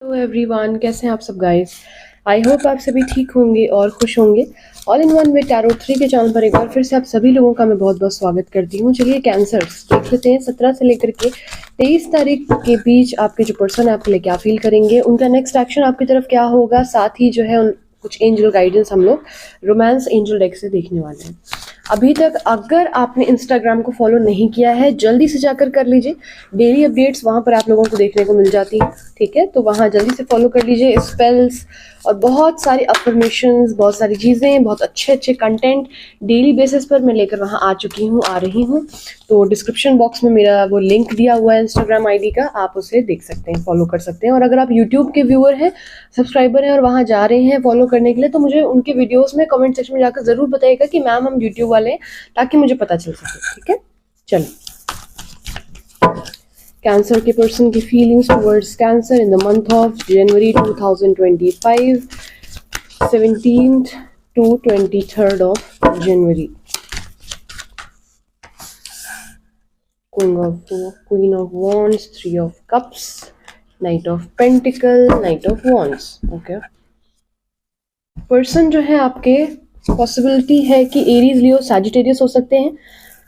Hello everyone, कैसे हैं आप सब गाइस। आई होप आप सभी ठीक होंगे और खुश होंगे। All in one with tarot 3 के चैनल पर एक बार फिर से आप सभी लोगों का मैं बहुत बहुत स्वागत करती हूँ। चलिए कैंसर्स देख लेते हैं 17 से लेकर के 23 तारीख के बीच आपके जो पर्सन है आपके लिए क्या फील करेंगे, उनका नेक्स्ट एक्शन आपकी तरफ क्या होगा। साथ ही जो है कुछ एंजल गाइडेंस हम लोग रोमांस एंजल डेक से देखने वाले हैं। अभी तक अगर आपने इंस्टाग्राम को फॉलो नहीं किया है जल्दी से जाकर कर लीजिए। डेली अपडेट्स वहां पर आप लोगों को देखने को मिल जाती है, ठीक है। तो वहां जल्दी से फॉलो कर लीजिए। स्पेल्स और बहुत सारी अफर्मेशंस, बहुत सारी चीज़ें, बहुत अच्छे अच्छे कंटेंट डेली बेसिस पर मैं लेकर वहां आ रही हूँ। तो डिस्क्रिप्शन बॉक्स में मेरा वो लिंक दिया हुआ है इंस्टाग्राम आईडी का, आप उसे देख सकते हैं, फॉलो कर सकते हैं। और अगर आप यूट्यूब के व्यूअर हैं, सब्सक्राइबर हैं और वहां जा रहे हैं फॉलो करने के लिए, तो मुझे उनके वीडियोस में कमेंट सेक्शन में जाकर जरूर बताइएगा कि मैम हम यूट्यूब वाले हैं, ताकि मुझे पता चल सके, ठीक है। चलिए, कैंसर के पर्सन की feelings towards cancer in the month of January 2025, 17th to 23rd of January. Queen of Wands, 3 of Cups, Knight of Pentacle, Knight of Wands. Okay. Person जो है आपके, पॉसिबिलिटी है कि एरीज, लियो, सैजिटेरियस हो सकते हैं,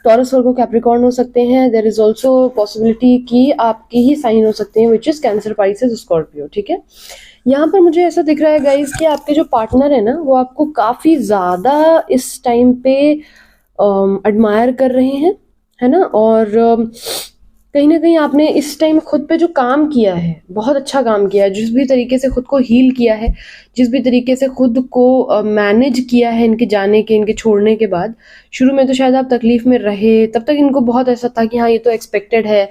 टॉरस, वर्गो, Capricorn हो सकते हैं। देयर इज ऑल्सो पॉसिबिलिटी कि आपके ही साइन हो सकते हैं, which is cancer, Pisces, Scorpio, ठीक है। यहाँ पर मुझे ऐसा दिख रहा है गाइज कि आपके जो पार्टनर है ना, वो आपको काफी ज्यादा इस टाइम पे एडमायर कर रहे हैं, है ना। और कहीं ना कहीं आपने इस टाइम खुद पे जो काम किया है, बहुत अच्छा काम किया है। जिस भी तरीके से खुद को हील किया है, जिस भी तरीके से खुद को मैनेज किया है इनके जाने के, इनके छोड़ने के बाद। शुरू में तो शायद आप तकलीफ में रहे, तब तक इनको बहुत ऐसा था कि हाँ ये तो एक्सपेक्टेड है,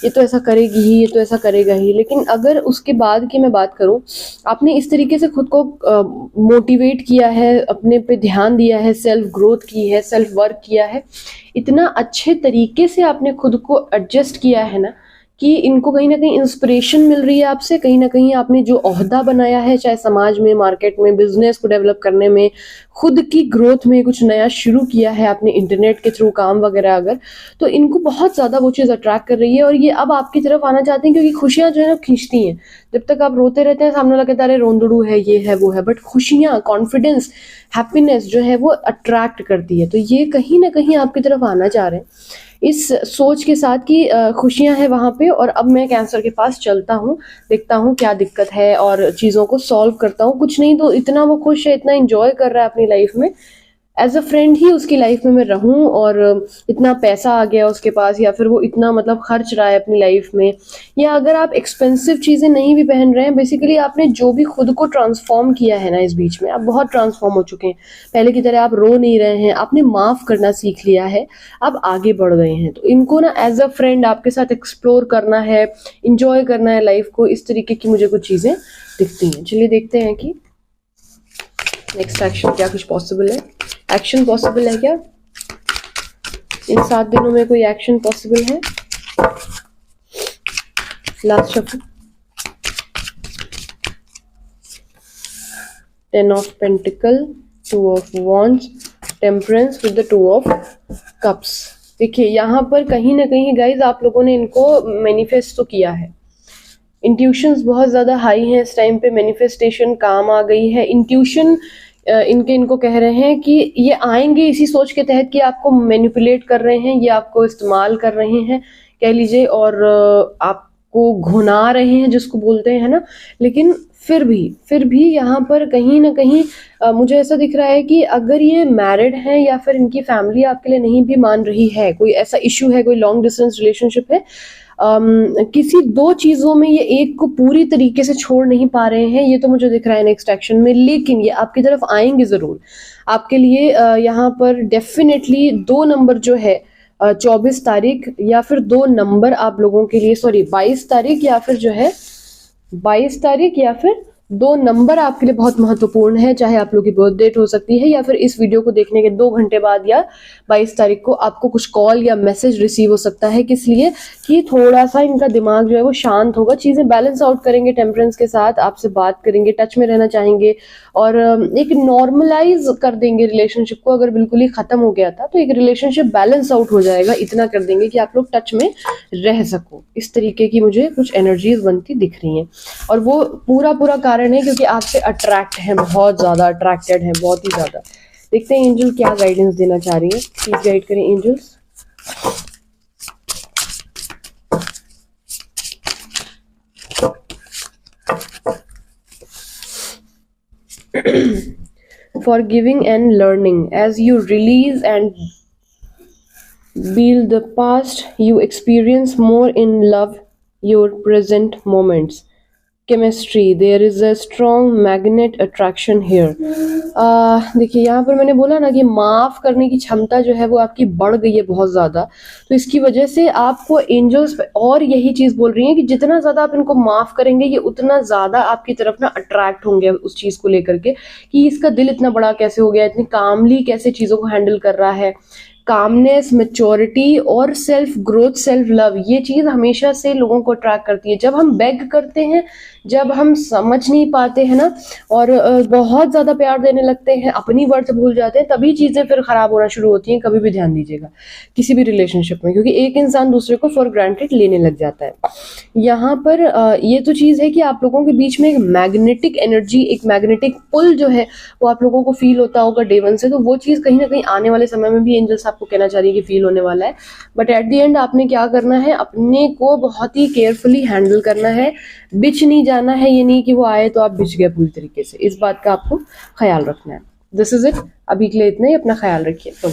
ये तो ऐसा करेगी ही, ये तो ऐसा करेगा ही। लेकिन अगर उसके बाद की मैं बात करूं, आपने इस तरीके से खुद को मोटिवेट किया है, अपने पे ध्यान दिया है, सेल्फ ग्रोथ की है, सेल्फ वर्क किया है, इतना अच्छे तरीके से आपने खुद को एडजस्ट किया है ना, कि इनको कहीं ना कहीं इंस्पिरेशन मिल रही है आपसे। कहीं ना कहीं आपने जो ओहदा बनाया है, चाहे समाज में, मार्केट में, बिजनेस को डेवलप करने में, खुद की ग्रोथ में कुछ नया शुरू किया है आपने इंटरनेट के थ्रू काम वगैरह, अगर तो इनको बहुत ज्यादा वो चीज अट्रैक्ट कर रही है। और ये अब आपकी तरफ आना चाहते हैं, क्योंकि खुशियां जो है ना खींचती हैं। जब तक आप रोते रहते हैं, सामने लगता है रोंदड़ू है, ये है, वो है, बट खुशियां, कॉन्फिडेंस, हैप्पीनेस जो है वो अट्रैक्ट करती है। तो ये कहीं ना कहीं आपकी तरफ आना चाह रहे हैं इस सोच के साथ कि खुशियां हैं वहां पे। और अब मैं कैंसर के पास चलता हूँ, देखता हूँ क्या दिक्कत है और चीज़ों को सॉल्व करता हूँ। कुछ नहीं तो इतना वो खुश है, इतना एंजॉय कर रहा है अपनी लाइफ में, एज अ फ्रेंड ही उसकी लाइफ में मैं रहूं। और इतना पैसा आ गया उसके पास, या फिर वो इतना मतलब खर्च रहा है अपनी लाइफ में, या अगर आप एक्सपेंसिव चीज़ें नहीं भी पहन रहे हैं, बेसिकली आपने जो भी खुद को ट्रांसफॉर्म किया है ना, इस बीच में आप बहुत ट्रांसफॉर्म हो चुके हैं। पहले की तरह आप रो नहीं रहे हैं, आपने माफ़ करना सीख लिया है, अब आगे बढ़ गए हैं। तो इनको ना एज अ फ्रेंड आपके साथ एक्सप्लोर करना है, इंजॉय करना है लाइफ को, इस तरीके की मुझे कुछ चीज़ें दिखती हैं। चलिए देखते हैं कि नेक्स्ट एक्शन क्या कुछ पॉसिबल है। एक्शन पॉसिबल है क्या इन 7 दिनों में? कोई एक्शन पॉसिबल है? Last shuffle, 10 of pentacle, 2 of wands, temperance with the 2 of cups. देखिए यहाँ पर कहीं ना कहीं गाइज आप लोगों ने इनको मैनिफेस्ट तो किया है। इंट्यूशंस बहुत ज़्यादा हाई हैं इस टाइम पे, मैनिफेस्टेशन काम आ गई है। इंट्यूशन इनको कह रहे हैं कि ये आएंगे इसी सोच के तहत कि आपको मैनिपुलेट कर रहे हैं, ये आपको इस्तेमाल कर रहे हैं कह लीजिए, और आपको घुना रहे हैं जिसको बोलते हैं ना। लेकिन फिर भी यहाँ पर कहीं ना कहीं मुझे ऐसा दिख रहा है कि अगर ये मैरिड हैं या फिर इनकी फैमिली आपके लिए नहीं भी मान रही है, कोई ऐसा इशू है, कोई लॉन्ग डिस्टेंस रिलेशनशिप है, किसी 2 चीजों में ये एक को पूरी तरीके से छोड़ नहीं पा रहे हैं, ये तो मुझे दिख रहा है नेक्स्ट एक्शन में। लेकिन ये आपकी तरफ आएंगे जरूर। आपके लिए यहाँ पर डेफिनेटली 2 नंबर जो है 24 तारीख, या फिर 2 नंबर आप लोगों के लिए, सॉरी 22 तारीख, या फिर जो है 22 तारीख, या फिर 2 नंबर आपके लिए बहुत महत्वपूर्ण है, चाहे आप लोग की बर्थ डेट हो सकती है या फिर इस वीडियो को देखने के 2 घंटे बाद या 22 तारीख को आपको कुछ कॉल या मैसेज रिसीव हो सकता है। किस लिए? कि थोड़ा सा इनका दिमाग जो है वो शांत होगा, चीजें बैलेंस आउट करेंगे, टेम्परेंस के साथ आपसे बात करेंगे, टच में रहना चाहेंगे और एक नॉर्मलाइज कर देंगे रिलेशनशिप को। अगर बिल्कुल ही खत्म हो गया था तो एक रिलेशनशिप बैलेंस आउट हो जाएगा, इतना कर देंगे कि आप लोग टच में रह सको। इस तरीके की मुझे कुछ एनर्जीज बनती दिख रही हैं और वो पूरा कारण है क्योंकि आपसे अट्रैक्ट है, बहुत ज्यादा अट्रैक्टेड है, बहुत ही ज्यादा। देखते हैं एंजल क्या गाइडेंस देना चाह रही है, प्लीज गाइड करें angels. Forgiving and learning. As you release and build the past, you experience more in love your present moments. Chemistry. There is a strong magnet attraction here. देखिए यहाँ पर मैंने बोला ना कि माफ करने की क्षमता जो है वो आपकी बढ़ गई है बहुत ज्यादा, तो इसकी वजह से आपको एंजल्स और यही चीज बोल रही है कि जितना ज्यादा आप इनको माफ करेंगे ये उतना ज्यादा आपकी तरफ ना अट्रैक्ट होंगे उस चीज को लेकर के कि इसका दिल इतना बड़ा कैसे हो गया, इतनी कामली कैसे चीजों को हैंडल कर रहा है। कामनेस, मैच्योरिटी और सेल्फ ग्रोथ, सेल्फ लव, ये चीज हमेशा से लोगों को अट्रैक्ट करती है। जब हम बेग करते हैं, जब हम समझ नहीं पाते हैं ना और बहुत ज्यादा प्यार देने लगते हैं, अपनी वर्थ भूल जाते हैं, तभी चीजें फिर खराब होना शुरू होती हैं। कभी भी ध्यान दीजिएगा किसी भी रिलेशनशिप में, क्योंकि एक इंसान दूसरे को फॉर ग्रांटेड लेने लग जाता है। यहाँ पर ये तो चीज है कि आप लोगों के बीच में एक मैग्नेटिक एनर्जी, एक मैग्नेटिक पुल जो है वो आप लोगों को फील होता होगा डे वन से, तो वो चीज कहीं ना कहीं आने वाले समय में भी एंजल्स आपको कहना चाह रही है कि फील होने वाला है। बट एट द एंड आपने क्या करना है, अपने को बहुत ही केयरफुली हैंडल करना है, बिच नहीं जाना है। ये नहीं कि वो आए तो आप बिच गए पूरी तरीके से, इस बात का आपको ख्याल रखना है। दिस इज इट, अभी के लिए इतना ही, अपना ख्याल रखिए। तो